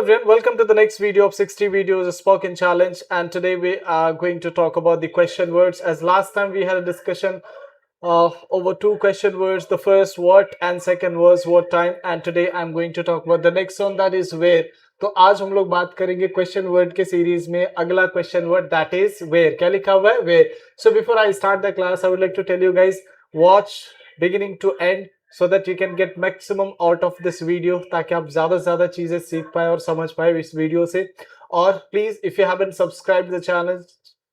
everyone, welcome to the next video of 60 videos spoken challenge, and today we are going to talk about the question words. As last time we had a discussion over two question words, the first what and second was what time, and today I'm going to talk about the next one, that is where. तो आज हम लोग बात करेंगे question word के series में अगला question word, that is where. क्या लिखा हुआ है? Where. So before I start the class I would like to tell you guys, watch beginning to end so that you can get maximum out of this video, ताकि आप ज्यादा से ज्यादा चीजें सीख पाए और समझ पाए इस वीडियो से. और please if you haven't subscribed the channel,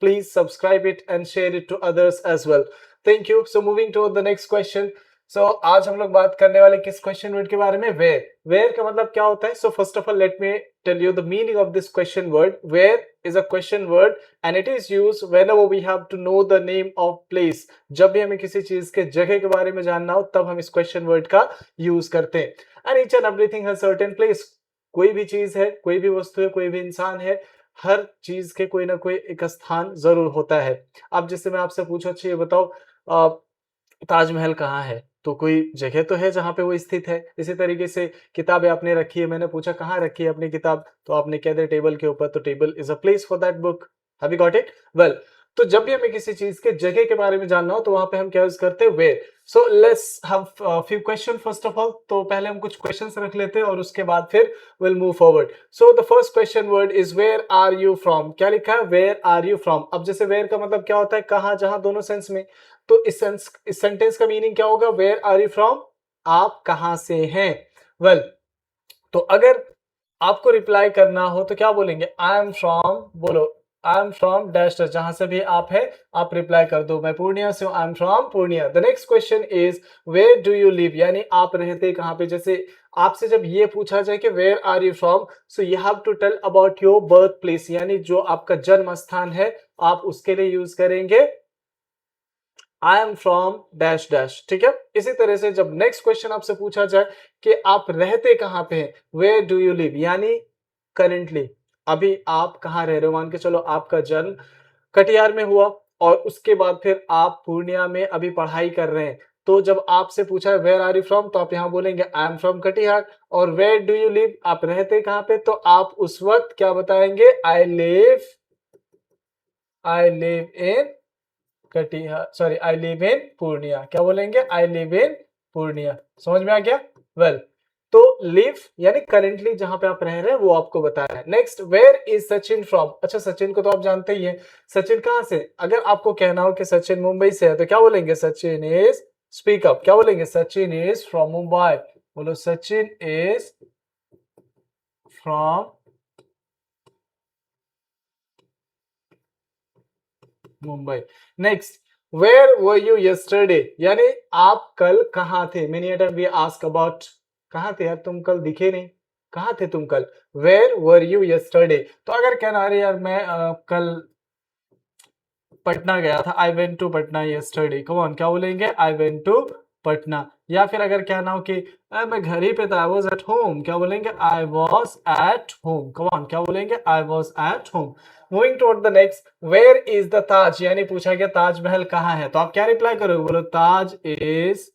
please subscribe it and share it to others as well. Thank you. So moving to the next question. So आज हम लोग बात करने वाले किस क्वेश्चन वर्ड के बारे में? वेयर. वेयर का मतलब क्या होता है? So first of all let me tell you the meaning of this question word. Where is a question word and it is used whenever we have to know the name of place. जब भी हमें किसी चीज के जगह के बारे में जानना हो तब हम इस क्वेश्चन वर्ड का यूज करते हैं. and each and everything has certain place. कोई भी चीज है, कोई भी वस्तु है, कोई भी इंसान है, हर चीज के कोई ना कोई एक स्थान जरूर होता है. अब जैसे मैं आपसे पूछूं, अच्छा ये बताओ ताजमहल कहाँ है, तो कोई जगह तो है जहां पे वो स्थित है. इसी तरीके से किताबें आपने रखी है, मैंने पूछा कहाँ रखी है अपनी किताब, तो आपने कह दिया टेबल के ऊपर, तो table is a place for that book. Have you got it? Well, तो जब भी हमें किसी चीज के जगह के बारे में जानना हो तो वहां पे हम क्या यूज करते हैं? Where. So let's have few question first of all. तो पहले हम कुछ क्वेश्चंस रख लेते हैं और उसके बाद फिर will move forward. So the first question word is where are you from. क्या लिखा है? Where are you from. अब जैसे वेयर का मतलब क्या होता है? कहाँ, जहां, दोनों सेंस में. तो इस सेंटेंस का मीनिंग क्या होगा? वेयर आर यू फ्रॉम, आप कहां से हैं. वेल, तो अगर आपको रिप्लाई करना हो तो क्या बोलेंगे? आई एम फ्रॉम, बोलो आई एम फ्रॉम डैश डैश, जहां से भी आप है आप रिप्लाई कर दो मैं पूर्णिया से हूं, I am from Purnia. The next question is where do you live, यानी आप रहते कहां पे. जैसे आपसे जब ये पूछा जाए कि where are you from, so you have to tell about your birth place, यानी जो आपका जन्म स्थान है आप उसके लिए यूज करेंगे आई एम फ्रॉम डैश डैश. ठीक है. इसी तरह से जब नेक्स्ट क्वेश्चन आपसे पूछा जाए कि आप रहते कहां पे हैं, वेयर डू यू लिव, यानी करेंटली अभी आप कहां रह रहे हो. मान के चलो आपका जन्म कटिहार में हुआ और उसके बाद फिर आप पूर्णिया में अभी पढ़ाई कर रहे हैं, तो जब आपसे पूछा है वेयर आर यू फ्रॉम, तो आप यहां बोलेंगे आई एम फ्रॉम कटिहार. और वेयर डू यू लिव, आप रहते कहां पे, तो आप उस वक्त क्या बताएंगे? I live in Katihar, sorry I live in Purnia. क्या बोलेंगे? I live in Purnia. समझ में आ गया? वेल, तो लिव यानी करेंटली जहां पे आप रह रहे हैं वो आपको बताया है. Next, where is Sachin from. अच्छा, सचिन को तो आप जानते ही हैं. सचिन कहां से? अगर आपको कहना हो कि सचिन मुंबई से है तो क्या बोलेंगे? सचिन इज, स्पीक अप, क्या बोलेंगे? Sachin is from Mumbai. बोलो Sachin is from Mumbai. Next, where were you yesterday, यानी आप कल कहां थे. Many time we ask about, कहां थे यार तुम कल, दिखे नहीं, कहां थे तुम कल. Where were you yesterday. तो अगर कहना अरे यार मैं कल पटना गया था, I went to Patna yesterday, come on, क्या बोलेंगे? I went to Patna. या फिर अगर कहना हो कि मैं घर ही पे था, आई वाज एट होम, क्या बोलेंगे? I was at home. Come on, क्या बोलेंगे? I was at home. Moving toward the next, where is the Taj, यानी पूछा गया ताजमहल कहाँ है, तो आप क्या रिप्लाई करोगे? बोलो Taj is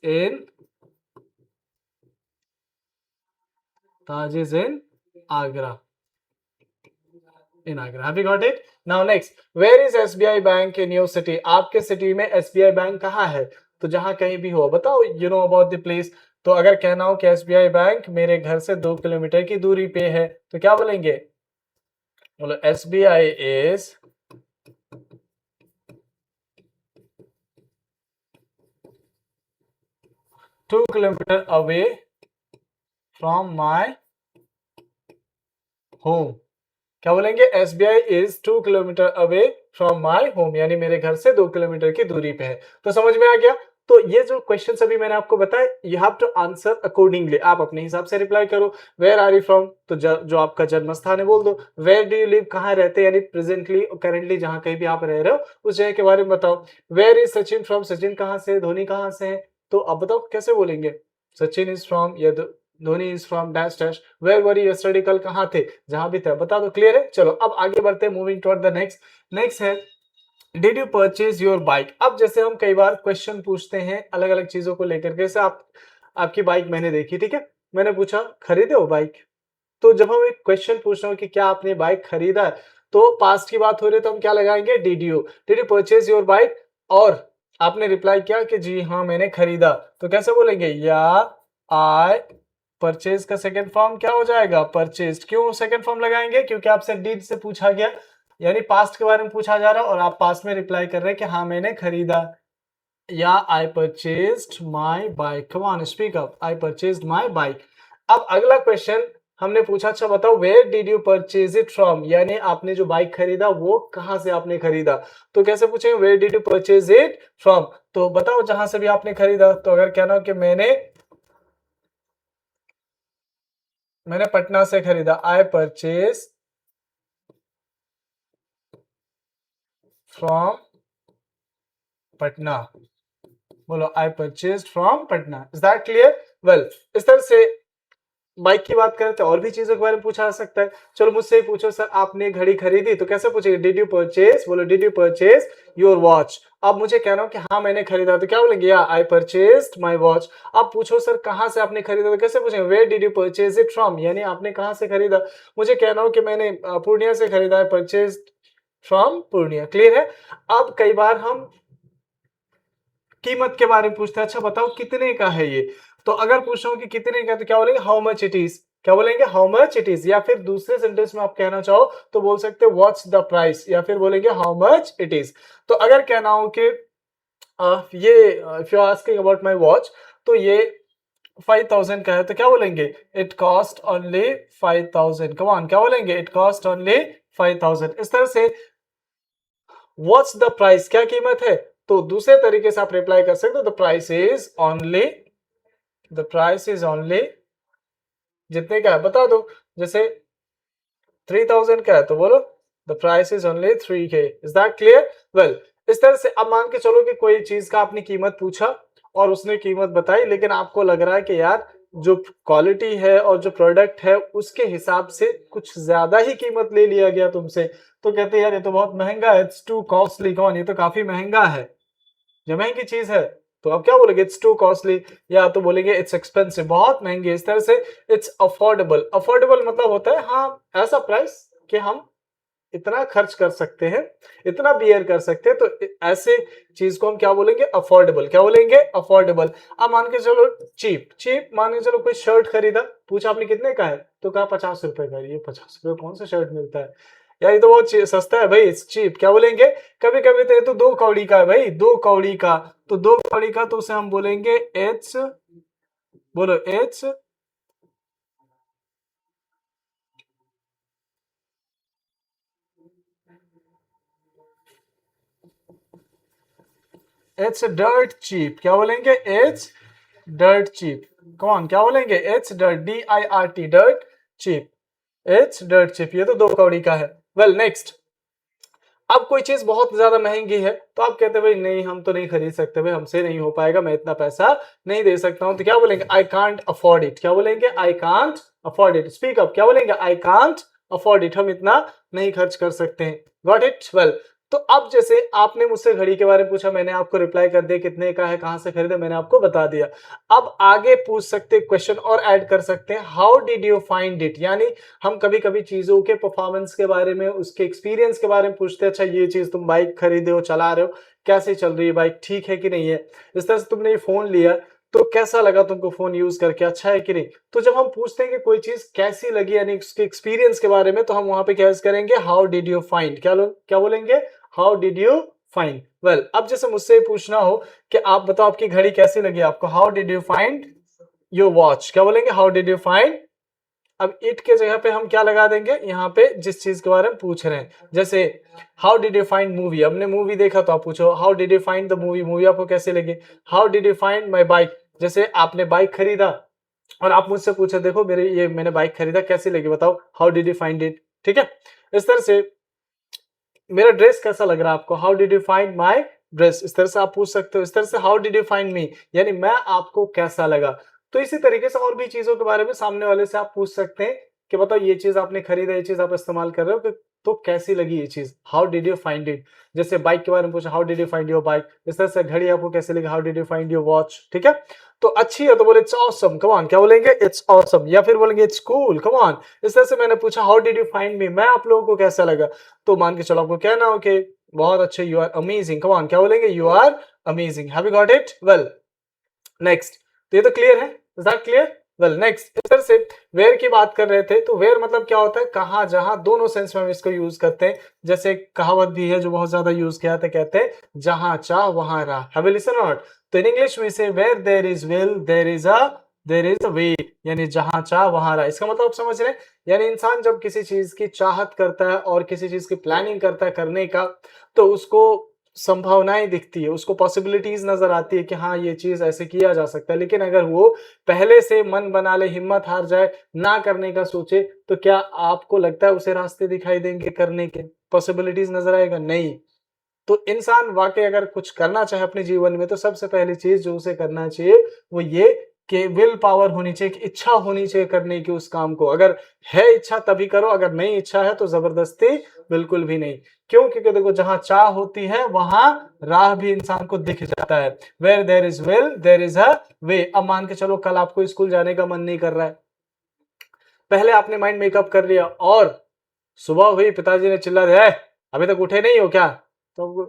in Agra. In Agra. Have you got it? Now next, where is SBI bank in your city. आपके सिटी में एसबीआई बैंक कहाँ है, तो जहां कहीं भी हो बताओ, you know about the place. तो अगर कहना हो कि एसबीआई बैंक मेरे घर से 2 किलोमीटर की दूरी पे है, तो क्या बोलेंगे? बोलो SBI is 2 kilometre away from my home. क्या बोलेंगे? SBI is 2 kilometre away from my home, यानी मेरे घर से 2 किलोमीटर की दूरी पे है. तो समझ में आ गया? तो ये जो क्वेश्चन अभी मैंने आपको बताया, you have to answer accordingly. आप अपने हिसाब से रिप्लाई करो. वेयर आर यू फ्रॉम, तो जो आपका जन्म स्थान है बोल दो. वेयर डू यू लिव, कहाँ रहते हैं, यानी प्रेजेंटली करेंटली जहां कहीं भी आप रह रहे हो उस जगह के बारे में बताओ. Where is Sachin from, Sachin कहाँ से, धोनी कहाँ से है, तो अब बताओ कैसे बोलेंगे? सचिन इज फ्रॉम या Dhoni is from dash dash. Where were you yesterday, कल कहाँ थे, जहां भी थे बता दो. क्लियर है? चलो अब आगे बढ़ते हैं. Moving toward the next. Next है did you purchase your bike. अब जैसे हम कई बार क्वेश्चन पूछते हैं अलग अलग चीजों को लेकर के, जैसे आप आपकी बाइक मैंने देखी, ठीक है, मैंने पूछा खरीदे हो बाइक? तो जब हम एक क्वेश्चन पूछ रहे हो कि क्या आपने बाइक खरीदा है, तो पास्ट की बात हो रही है तो हम क्या लगाएंगे, did you purchase your bike? और आपने रिप्लाई किया कि जी हाँ मैंने खरीदा, तो कैसे बोलेंगे, या आई परचेज का सेकंड फॉर्म क्या हो जाएगा, परचेज्ड। क्यों सेकंड फॉर्म लगाएंगे, क्योंकि आपसे डिड से पूछा गया, यानी पास्ट के बारे में पूछा जा रहा है और आप पास्ट में रिप्लाई कर रहे हैं कि हाँ मैंने खरीदा। या I purchased my bike, come on speak up, I purchased my bike. अब अगला क्वेश्चन हमने पूछा, अच्छा बताओ where did you purchase it from, यानी आपने जो बाइक खरीदा वो कहां से आपने खरीदा। तो कैसे पूछेंगे, where did you purchase it from, तो बताओ जहां से भी आपने खरीदा। तो अगर कहना हो कि मैंने पटना से खरीदा, आई परचेज फ्रॉम पटना, बोलो आई purchase from Patna. Is that clear? Well, इस तरह से बाइक की बात करें तो और भी चीजों के बारे में पूछा जा सकता है। चलो मुझसे ही पूछो, सर आपने घड़ी खरीदी, तो कैसे पूछेंगे, डिड यू परचेज, बोलो did you purchase your watch. अब मुझे कहना हो कि हाँ मैंने खरीदा, तो क्या बोलेंगे, या आई परचेज्ड माय वॉच। अब पूछो सर कहाँ से आपने खरीदा, तो कैसे पूछेंगे, where did you purchase it from, यानी आपने कहाँ से खरीदा। मुझे कहना हो कि मैंने पूर्णिया से खरीदा है, परचेज्ड फ्रॉम पूर्णिया। क्लियर है? अब कई बार हम कीमत के बारे में पूछते हैं, अच्छा बताओ कितने का है ये। तो अगर पूछ रहा हूं कि कितने का, तो क्या बोलेंगे, हाउ मच इट इज। क्या बोलेंगे, हाउ मच इट इज। या फिर दूसरे सेंटेंस में आप कहना चाहो तो बोल सकते हो व्हाट्स द प्राइस, या फिर बोलेंगे हाउ मच इट इज। तो अगर कहना हो कि ये if you asking about my watch, तो ये 5000 का है, तो क्या बोलेंगे, it cost only 5000। Come on, क्या बोलेंगे, इट कॉस्ट ओनली 5000। इस तरह से व्हाट्स द प्राइस, क्या कीमत है, तो दूसरे तरीके से आप रिप्लाई कर सकते हो, द प्राइस इज ओनली जितने का है बता दो। जैसे 3000 का है तो बोलो the price is only 3K। Is that clear? Well, इस तरह से अब मान के चलो कि कोई चीज का आपने कीमत पूछा और उसने कीमत बताई, लेकिन आपको लग रहा है कि यार जो क्वालिटी है और जो प्रोडक्ट है उसके हिसाब से कुछ ज्यादा ही कीमत ले लिया गया तुमसे, तो कहते हैं यार ये तो बहुत महंगा है, इट्स टू कॉस्टली। कौन, ये तो काफी महंगा है, ये महंगी चीज है। तो आप क्या बोलेंगे, इट्स टू कॉस्टली, या तो बोलेंगे इट्स एक्सपेंसिव, बहुत महंगी। इस तरह से इट्स अफोर्डेबल, अफोर्डेबल मतलब होता है हाँ ऐसा प्राइस कि हम इतना खर्च कर सकते हैं, इतना बियर कर सकते हैं, तो ऐसे चीज को हम क्या बोलेंगे, अफोर्डेबल। क्या बोलेंगे, अफोर्डेबल। अब मान के चलो चीप, चीप मान के चलो कोई शर्ट खरीदा, पूछा आपने कितने का है, तो कहा 50 रुपए का। ये 50 रुपए कौन सा शर्ट मिलता है यार, ये तो बहुत सस्ता है भाई, इट्स चीप। क्या बोलेंगे, कभी कभी तो ये तो 2 कौड़ी का है भाई, 2 कौड़ी का। तो 2 कौड़ी का तो उसे हम बोलेंगे इट्स, बोलो इट्स डर्ट चीप। क्या बोलेंगे, इट्स डर्ट चीप। कौन, क्या बोलेंगे, it's dirt, DIRT, dirt cheap, it's dirt cheap. ये तो 2 कौड़ी का है। वेल नेक्स्ट, अब कोई चीज बहुत ज्यादा महंगी है तो आप कहते हैं भाई नहीं हम तो नहीं खरीद सकते भाई, हमसे नहीं हो पाएगा, मैं इतना पैसा नहीं दे सकता हूं। तो क्या बोलेंगे, आई कांट अफोर्ड इट। क्या बोलेंगे, I can't afford it. Speak up, क्या बोलेंगे, आई कांट अफोर्ड इट, हम इतना नहीं खर्च कर सकते हैं। Got it? वेल, तो अब जैसे आपने मुझसे घड़ी के बारे में पूछा, मैंने आपको रिप्लाई कर दिया कितने का है, कहां से खरीदा, मैंने आपको बता दिया। अब आगे पूछ सकते क्वेश्चन और ऐड कर सकते हैं, how did you find it, यानी हम कभी कभी चीजों के परफॉर्मेंस के बारे में, उसके एक्सपीरियंस के बारे में पूछते हैं। अच्छा ये चीज तुम बाइक खरीदे हो, चला रहे हो, कैसे चल रही है बाइक, ठीक है कि नहीं है। इस तरह से तुमने ये फोन लिया तो कैसा लगा तुमको फोन यूज करके, अच्छा है कि नहीं। तो जब हम पूछते हैं कि कोई चीज कैसी लगी, यानी उसके एक्सपीरियंस के बारे में, तो हम वहां पे क्या यूज करेंगे, हाउ डिड यू फाइंड। क्या बोलेंगे, how did you find. Well, अब जैसे मुझसे पूछना हो कि आप बताओ आपकी घड़ी कैसी लगी आपको, how did you find your watch. क्या बोलेंगे, हाउ डिड यू फाइंड। अब इट के जगह पे हम क्या लगा देंगे, यहाँ पे जिस चीज के बारे में पूछ रहे हैं। जैसे how did you find movie, हमने मूवी देखा तो आप पूछो how did you find the movie, movie आपको कैसे लगी। How did you find my bike, जैसे आपने बाइक खरीदा और आप मुझसे पूछे देखो मेरे ये मैंने बाइक खरीदा कैसी लगी बताओ, how did you find it. ठीक है, इस तरह से मेरा ड्रेस कैसा लग रहा है आपको, how did you find my dress. इस तरह से आप पूछ सकते हो। इस तरह से how did you find me, यानी मैं आपको कैसा लगा। तो इसी तरीके से और भी चीजों के बारे में सामने वाले से आप पूछ सकते हैं कि बताओ ये चीज आपने खरीदा, ये चीज आप इस्तेमाल कर रहे हो, तो कैसी लगी ये चीज, how did you find it. जैसे बाइक के बारे में पूछा, how did you find your bike. इस तरह से घड़ी आपको कैसे लगी, how did you find your watch. ठीक है, तो अच्छी है तो बोले इट्स ऑसम, कम ऑन, क्या बोलेंगे, इट्स ऑसम। या फिर बोलेंगे इट्स कूल, कम ऑन। इस तरह से मैंने पूछा how did you find me, मैं आप लोगों को कैसा लगा, तो मान के चलो आपको कहना हो कि बहुत अच्छे, you are amazing, come on, क्या बोलेंगे, you are amazing. Have you got it, well next. तो ये तो क्लियर है, is that clear, well next. इस तरह से वेयर की बात कर रहे थे, तो वेयर मतलब क्या होता है, कहां जहां, दोनों सेंस में हम इसको यूज करते हैं। जैसे कहावत भी है जो बहुत ज्यादा यूज किया जाता है, कहते हैं जहां चाह वहां राह। हैव यू लिसन नॉट, तो इन इंग्लिश में से where there is will there is a way, यानी जहां चाह वहां राह। इसका मतलब आप समझ रहे हैं, यानी इंसान जब किसी चीज की चाहत करता है और किसी चीज की प्लानिंग करता है करने का, तो उसको संभावनाएं दिखती है, उसको पॉसिबिलिटीज नजर आती है कि हाँ ये चीज ऐसे किया जा सकता है। लेकिन अगर वो पहले से मन बना ले, हिम्मत हार जाए, ना करने का सोचे, तो क्या आपको लगता है उसे रास्ते दिखाई देंगे करने के, पॉसिबिलिटीज नजर आएगा, नहीं। तो इंसान वाकई अगर कुछ करना चाहे अपने जीवन में, तो सबसे पहली चीज जो उसे करना चाहिए वो ये कि विल पावर होनी चाहिए, कि इच्छा होनी चाहिए करने की उस काम को। अगर है इच्छा तभी करो, अगर नहीं इच्छा है तो जबरदस्ती बिल्कुल भी नहीं। क्यों, क्योंकि देखो जहां चाह होती है वहां राह भी इंसान को दिख जाता है। Where there is will there is a way. अब मान के चलो कल आपको स्कूल जाने का मन नहीं कर रहा है, पहले आपने माइंड मेकअप कर लिया और सुबह हुई, पिताजी ने चिल्ला दिया, अभी तक उठे नहीं हो क्या, तो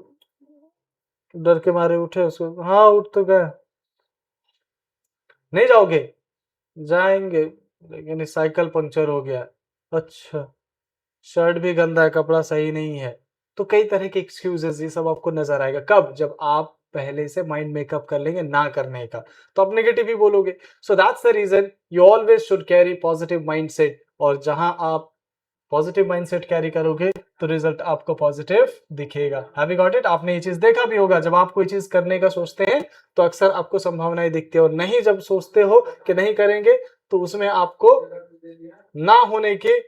डर के मारे उठे, उसको हाँ उठ तो गए, नहीं जाओगे, जाएंगे, लेकिन साइकिल पंक्चर हो गया, अच्छा, शर्ट भी गंदा है, कपड़ा सही नहीं है। तो कई तरह के एक्सक्यूजेस ये सब आपको नजर आएगा, कब, जब आप पहले से माइंड मेकअप कर लेंगे ना करने का, तो आप नेगेटिव ही बोलोगे। So that's the reason you always should carry positive mindset, और जहां आप पॉजिटिव माइंडसेट कैरी करोगे तो रिजल्ट आपको पॉजिटिव दिखेगा। हैव यू गॉट इट, आपने ये चीज देखा भी होगा, जब आप कोई चीज करने का सोचते हैं तो अक्सर आपको संभावनाएं दिखती है, और नहीं जब सोचते हो कि नहीं करेंगे, तो उसमें आपको ना होने के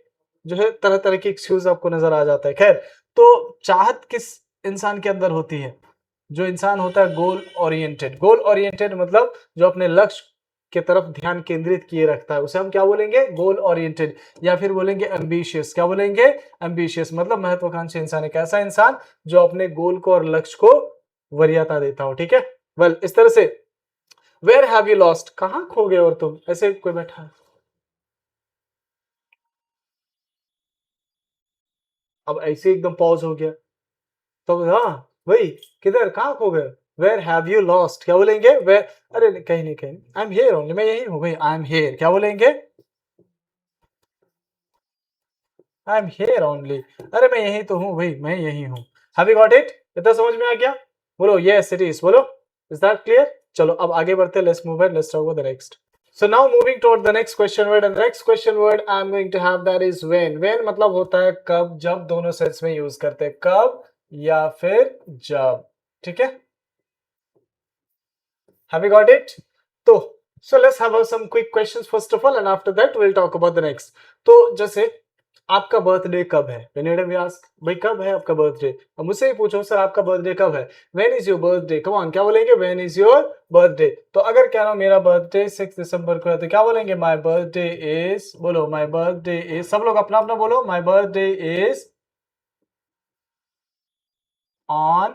जो है तरह तरह की एक्सक्यूज आपको नजर आ जाता है। खैर, तो चाहत किस इंसान के अंदर होती है, जो इंसान होता है गोल ओरिएंटेड। गोल ओरिएंटेड मतलब जो अपने लक्ष्य की तरफ ध्यान केंद्रित किए रखता है, उसे हम क्या बोलेंगे, गोल ओरिएंटेड। या फिर बोलेंगे एम्बिशियस, क्या बोलेंगे, एम्बिशियस मतलब महत्वाकांक्षी इंसान। एक ऐसा इंसान जो अपने गोल को और लक्ष्य को वरीयता देता हो। ठीक है, वेल इस तरह से वेयर हैव यू लॉस्ट, कहां खो गए और तुम, ऐसे कोई बैठा है, अब ऐसे एकदम पॉज हो गया, तो हाँ वही, किधर, कहाँ खो गए, वेयर हैव यू लॉस्ट, क्या बोलेंगे, वेयर, अरे कहीं नहीं कहीं, आई एम हियर ओनली, मैं यही हूँ भाई, आई एम हियर, क्या बोलेंगे, आई एम हियर ओनली, अरे मैं यही तो हूँ भाई, मैं यही हूँ। हैव यू गॉट इट, इतना समझ में आ गया, बोलो यस इट इज, बोलो इज दैट क्लियर। चलो अब आगे बढ़ते, let's move and let's talk about the next. So now moving toward the next question word, and the next question word I'm going to have that is when. When मतलब होता है कब, जब, दोनों सेंस में यूज करते हैं, कब या फिर जब। ठीक है, have you got it? तो so let's have some quick questions first of all, and after that we'll talk about the next. तो जैसे आपका बर्थडे कब है, व्हेन वी आस्क भाई कब है आपका बर्थडे, अब मुझसे ही पूछो सर आपका बर्थडे कब है, when is your birthday, come on, क्या बोलेंगे, व्हेन इज योर बर्थडे। तो अगर कह रहा हूं मेरा बर्थडे 6 दिसंबर को है, तो क्या बोलेंगे, माय बर्थडे इज, बोलो माय बर्थडे इज, सब लोग अपना अपना बोलो, my birthday is on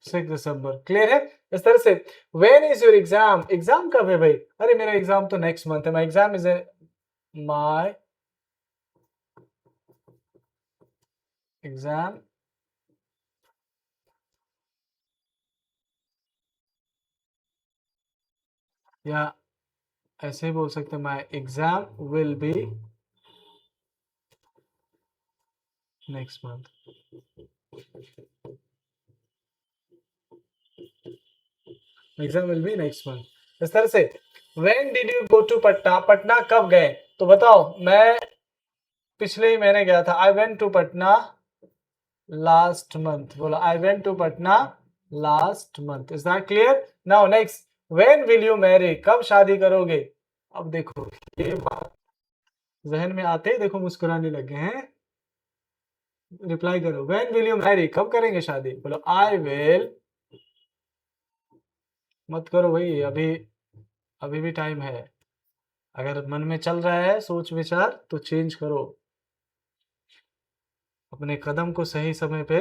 6 December, clear है। इस तरह से when is your exam, exam कब है भाई, अरे मेरा एग्जाम तो नेक्स्ट मंथ है, my exam is my exam, या ऐसे ही बोल सकते हैं, my exam will be next month, exam will be next month. इस तरह से when did you go to Patna, Patna कब गए, तो बताओ, मैं पिछले ही महीने गया था, I went to Patna last month, बोला I went to Patna last month. Is that clear, now next, when will you marry, कब शादी करोगे। अब देखो ये बात जहन में आते ही देखो मुस्कुराने लगे हैं, रिप्लाई करो, व्हेन विल यू मैरी, कब करेंगे शादी, बोलो आई विल, मत करो भाई, अभी अभी भी टाइम है, अगर मन में चल रहा है सोच विचार तो चेंज करो, अपने कदम को सही समय पे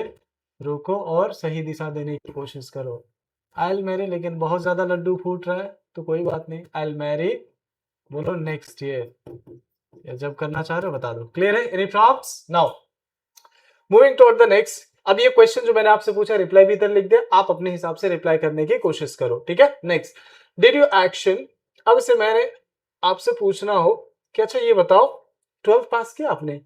रोको और सही दिशा देने की कोशिश करो। आई विल मैरी, लेकिन बहुत ज्यादा लड्डू फूट रहा है तो कोई बात नहीं, आई विल मैरी बोलो नेक्स्ट ईयर, या जब करना चाह रहे हो बता दो। क्लियर है? Any problems? Now moving toward the next. अब ये क्वेश्चन जो मैंने आपसे पूछा रिप्लाई भी इधर लिख दे, आप अपने हिसाब से रिप्लाई करने की कोशिश करो, ठीक है? Next, did you action. अब से मैंने आपसे पूछना हो कि अच्छा ये बताओ 12th पास किया आपने,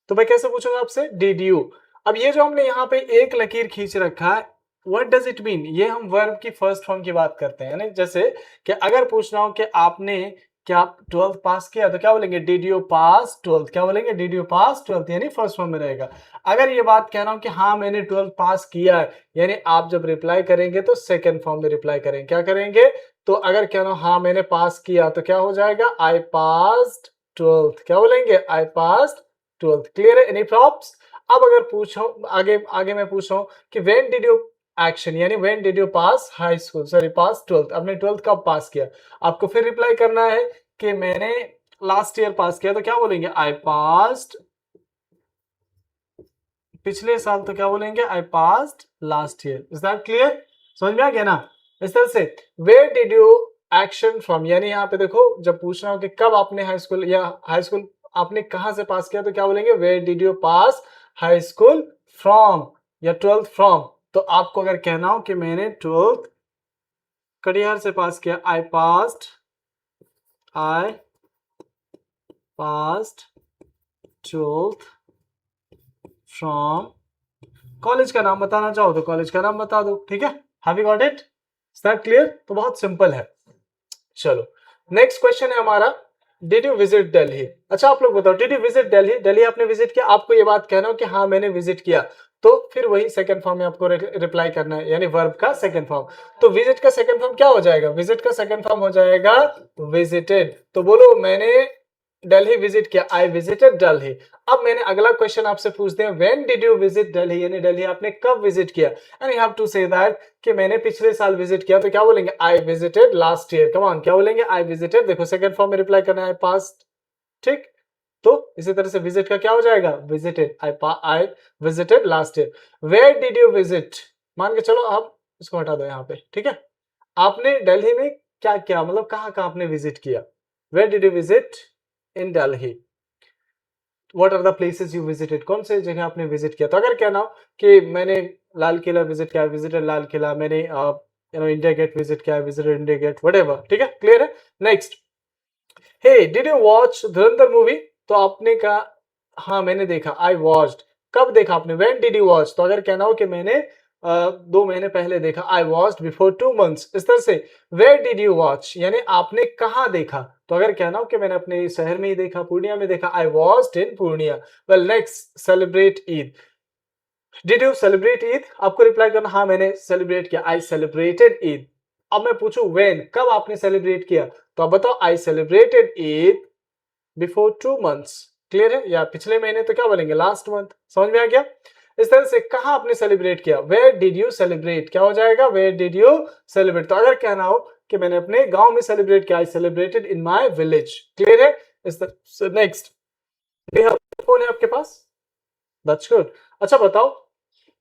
तो मैं कैसे पूछूंगा आपसे? Did you. अब ये जो हमने यहाँ पे एक लकीर खींच रखा है, व्हाट डज इट मीन? ये हम वर्ब की फर्स्ट फॉर्म की बात करते हैं, यानी जैसे कि अगर पूछना हो कि आपने क्या 12th पास किया, तो क्या बोलेंगे? Did you pass 12th। क्या बोलेंगे? डिड यू पास 12th, यानी फर्स्ट फॉर्म में रहेगा। अगर ये बात कहना हो कि हाँ मैंने 12th पास किया है, यानी आप जब रिप्लाई करेंगे तो सेकेंड फॉर्म में रिप्लाई करेंगे। क्या करेंगे? तो अगर कहना हो हाँ मैंने पास किया, तो क्या हो जाएगा? I passed 12th। क्या बोलेंगे? I passed 12th। क्लियर है? Any problems? अब अगर पूछो आगे आगे मैं पूछ रहा हूं कि व्हेन डिड यू एक्शन, यानी when did you pass high school, sorry pass 12th, आपने 12th कब पास किया? आपको फिर रिप्लाई करना है कि मैंने लास्ट ईयर पास किया, तो क्या बोलेंगे? आई पास्ड पिछले साल, तो क्या बोलेंगे? I passed last year. Is that clear? समझ में आ गया ना? इस तरह से where did you action from, यानी यहाँ पे देखो जब पूछना हो कि कब आपने हाई स्कूल या हाई स्कूल आपने कहां से पास किया, तो क्या बोलेंगे? Where did you pass high school from या 12th फ्रॉम। तो आपको अगर कहना हो कि मैंने 12th कटिहार से पास किया, I passed 12th from, college का नाम बताना चाहो तो कॉलेज का नाम बता दो, ठीक है? Have you got it? Is that clear? तो बहुत सिंपल है। चलो नेक्स्ट क्वेश्चन है हमारा, डिड यू विजिट दिल्ली। अच्छा आप लोग बताओ, did you visit Delhi? Delhi आपने विजिट किया, आपको ये बात कहना हो कि हाँ मैंने विजिट किया, तो फिर वही सेकंड फॉर्म में आपको रिप्लाई करना है, यानी वर्ब का सेकंड फॉर्म। तो विजिट का सेकंड फॉर्म क्या हो जाएगा? विजिट का सेकंड फॉर्म हो जाएगा विजिटेड। तो बोलो मैंने दिल्ली विजिट किया, आई विजिटेड दिल्ली। अब मैंने अगला क्वेश्चन आपसे पूछते हैं, when did you visit Delhi, यानी दिल्ली आपने कब विजिट किया? And you have to say that कि मैंने पिछले साल विजिट किया, तो क्या बोलेंगे? I visited last year. Come on, क्या बोलेंगे? I visited. देखो सेकंड फॉर्म में रिप्लाई करना है पास्ट, ठीक? तो इसी तरह से विजिट का क्या हो जाएगा? Visited. I visited last year. Where did you visit, मान के चलो आप इसको हटा दो यहाँ पे, ठीक है? आपने दिल्ली में क्या क्या, मतलब कहाँ कहाँ आपने विजिट किया? Where did you visit in Delhi? What are the places you visited, कौन से जगह आपने विजिट किया? तो अगर कहना हो कि मैंने लाल किला विजिट किया, विजिटेड लाल किला, मैंने इंडिया गेट विजिट किया, विजिटेड इंडिया गेट, व्हाटएवर, ठीक है? क्लियर है? Next, hey did you watch Dhurandhar movie? तो आपने कहा हाँ मैंने देखा, आई वॉच्ड। कब देखा आपने? When did you watch? तो अगर कहना हो कि मैंने 2 महीने पहले देखा, आई वॉच्ड बिफोर 2 मंथ्स। इस तरह से वेयर डिड यू वॉच, यानी आपने कहाँ देखा? तो अगर कहना हो कि मैंने अपने शहर में ही देखा, पूर्णिया में देखा, I watched in Purnia. Well next, celebrate Eid. Did you celebrate Eid? आपको रिप्लाई करना हाँ मैंने सेलिब्रेट किया, आई सेलिब्रेटेड ईद। अब मैं पूछूं व्हेन, कब आपने सेलिब्रेट किया? तो आप बताओ, I celebrated Eid before 2 months. Clear है? या पिछले महीने तो क्या बोलेंगे? Last month. समझ में आ गया? इस तरह से कहा आपने सेलिब्रेट किया, वेयर डिड यू सेलिब्रेट, क्या हो जाएगा? Where did you celebrate. तो अगर कहना हो कि मैंने अपने गांव में सेलिब्रेट किया, I celebrated in my village. Clear है? नेक्स्ट, फोन है आपके पास? That's good. अच्छा बताओ,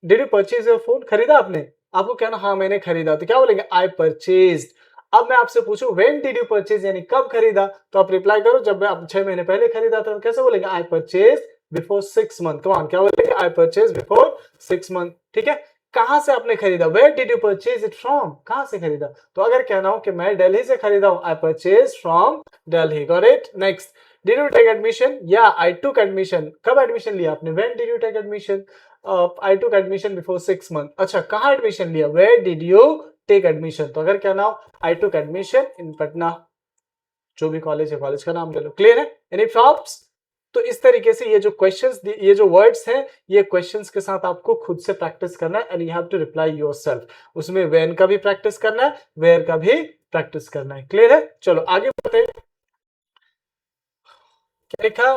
did you purchase your phone, खरीदा आपने? आपको कहना हाँ मैंने खरीदा, तो क्या बोलेंगे? आई परचेज्ड। अब मैं आपसे पूछूं व्हेन डिड यू परचेज, यानी कब खरीदा? तो आप रिप्लाई करो, जब मैं 6 महीने पहले खरीदा था। तो कैसे बोलेंगे? I purchase before 6 month. Come on, क्या बोलेंगे? I purchase before 6 month. ठीक है? कहां से आपने खरीदा? Where did you purchase it from, कहां से खरीदा? तो अगर कहना हो कि मैं दिल्ली से खरीदा हूं, I purchase from Delhi. Got it? Next, did you take admission? या आई टुक एडमिशन। कब एडमिशन लिया आपने? When did you take admission? I took admission before 6 month. अच्छा, कहाँ एडमिशन लिया? Where did you take admission? तो अगर कहना हो आई टुक एडमिशन इन पटना, जो भी कॉलेज है कॉलेज का नाम ले लो। क्लियर है? Any problems? तो इस तरीके से ये जो क्वेश्चंस, ये जो वर्ड्स हैं, ये क्वेश्चंस के साथ आपको खुद से प्रैक्टिस करना है, and you have to reply yourself. उसमें व्हेन का भी प्रैक्टिस करना है, वेयर का भी प्रैक्टिस करना है। क्लियर है? चलो आगे बढ़ते हैं। क्या लिखा?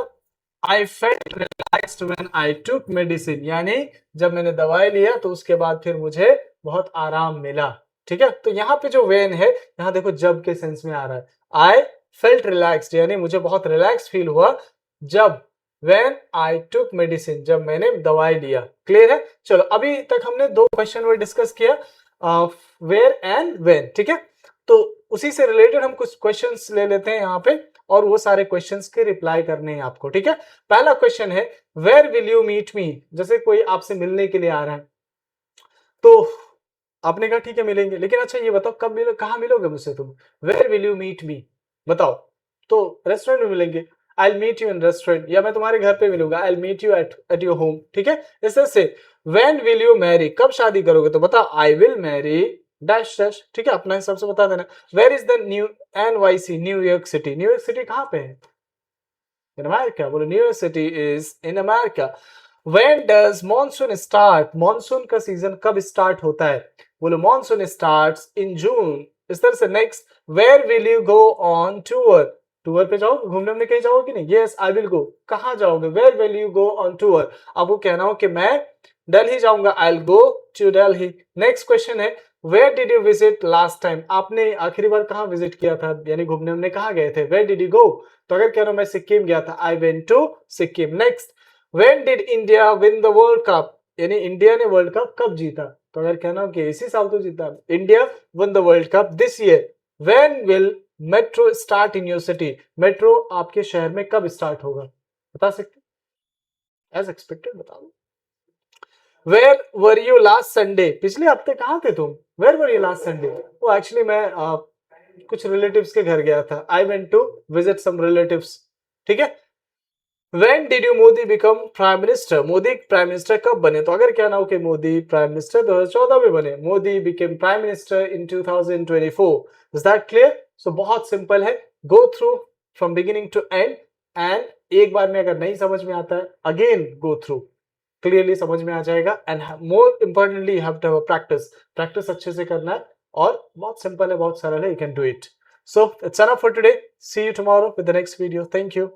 I felt relaxed when I took medicine, यानी जब मैंने दवाई लिया तो उसके बाद फिर मुझे बहुत आराम मिला। ठीक है? तो यहाँ पे जो वेन है, यहाँ देखो जब के सेंस में आ रहा है। आई फेल्ट रिलैक्स्ड यानी मुझे बहुत रिलैक्स फील हुआ जब when I took medicine, जब मैंने दवाई लिया। क्लियर है? चलो अभी तक हमने दो क्वेश्चन वर्ड डिस्कस किया, वेयर एंड व्हेन, ठीक है। तो उसी से रिलेटेड हम कुछ क्वेश्चंस ले लेते हैं यहाँ पे और वो सारे क्वेश्चंस के रिप्लाई करने हैं आपको, ठीक है। पहला क्वेश्चन है where will you meet me, जैसे कोई आपसे मिलने के लिए आ रहा है तो आपने कहा ठीक है मिलेंगे, लेकिन अच्छा ये बताओ कब मिलो, कहाँ मिलोगे मुझसे तुम, where will you meet me, बताओ। तो रेस्टोरेंट में मिलेंगे, I will meet you in restaurant, या मैं तुम्हारे घर पे मिलूंगा, I will meet you at your home, ठीक है। इस तरह से व्हेन विल यू मैरी, कब शादी करोगे, तो बताओ I will marry dash dash, ठीक है, अपना हिसाब से बता देना। Where is the new NYC, New York City, New York City कहाँ पे है, इन अमेरिका, बोलो New York City is in America. When does monsoon start? Monsoon का सीजन कब स्टार्ट होता है, बोलो मानसून स्टार्ट्स इन जून। इस तरह से next, where will you go on tour, tour पे जाओ, घूमने हमने कहीं जाओगे कि नहीं, यस आई विल गो, कहाँ जाओगे, where will you go on tour, आपको कहना हो कि मैं दिल्ली जाऊंगा, I will go to Delhi. Next question है where did you visit last time, आपने आखिरी बार कहाँ विजिट किया था, यानी घूमने हमने कहाँ गए थे, वेयर डिड यू गो, तो अगर कह रहा हूं मैं सिक्किम गया था, I went to Sikkim. Next, When did India win the World Cup? यानी इंडिया ने वर्ल्ड कप कब जीता, तो अगर कहना हो कि इसी साल तो जीता, India won the World Cup this year. When will metro start in your city? Metro आपके शहर में कब स्टार्ट होगा, बता सकते, एज एक्सपेक्टेड बता दो। Where were you last Sunday? पिछले हफ्ते कहाँ थे तुम, Where were you last Sunday? वो एक्चुअली मैं कुछ रिलेटिव्स के घर गया था, I went to visit some relatives, ठीक है। When did you Modi become prime minister, Modi prime minister कब बने, तो अगर कहना हो कि मोदी प्राइम मिनिस्टर 2014 में बने, Modi became prime minister in 2024। Is that clear? So बहुत सिंपल है, go through from beginning to end and एक बार में अगर नहीं समझ में आता है again go through, क्लियरली समझ में आ जाएगा। And more importantly you have to have a practice, practice अच्छे से करना है और बहुत सिंपल है, बहुत सरल है, you can do it. So it's enough for today, see you tomorrow with the next video, thank you.